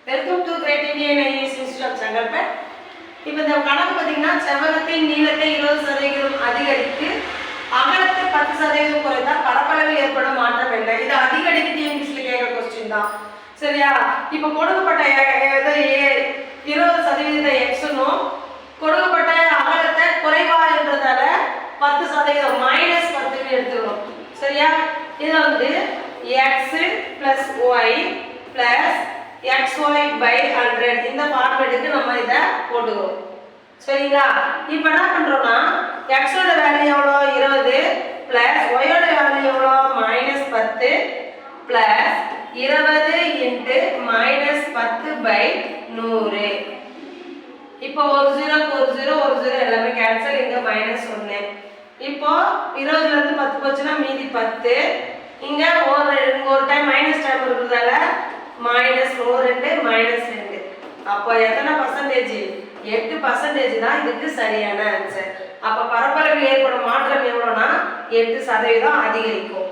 Welcome to great Indian IAS institute of Chengalpet. இப்போ இந்த கணக்கு பார்த்தீங்கன்னா செவ்வகத்தின் நீளத்தை 20% அதிகரித்து அகலத்தை 10% குறைத்தால் பரப்பளவில் ஏற்படும் மாற்றம் என்ன? இது அதிகரித்து டிஎன்பிஎஸ்சியில் கேட்குற கொஸ்டின் தான். சரியா? இப்போ கொடுக்கப்பட்ட 20% எக்ஸ்னும் கொடுக்கப்பட்ட அகலத்தை குறைவா என்றதால 10% மைனஸ் 10 எடுத்துக்கணும். சரியா? இது வந்து x plus y plus xy by 100 இந்த ஃபார்மேட்டுக்கு நம்ம இத போட்டுறோம். சரிங்களா? இப்போ என்ன பண்றோம்னா x ஓட வேல்யூ எவ்வளோ 20 plus y ஓட வேல்யூ எவ்வளோ -10 plus 20 into -10 by 100. இப்போ ஒரு 0 எல்லாமே கேன்சல், இங்க -1. இப்போ 20 ல இருந்து 10 போச்சுனா மீதி 10. இங்க ஒரு டைம் மைனஸ் டைம் இருக்குறதால -2 அப்போ எத்தனை பர்சன்டேஜ்? 8% தான் இதுக்கு சரியான ஆன்சர். அப்ப பரப்பளவில் ஏற்படும் மாற்றம் எவ்வளவுனா 8% அதிகரிக்கும்.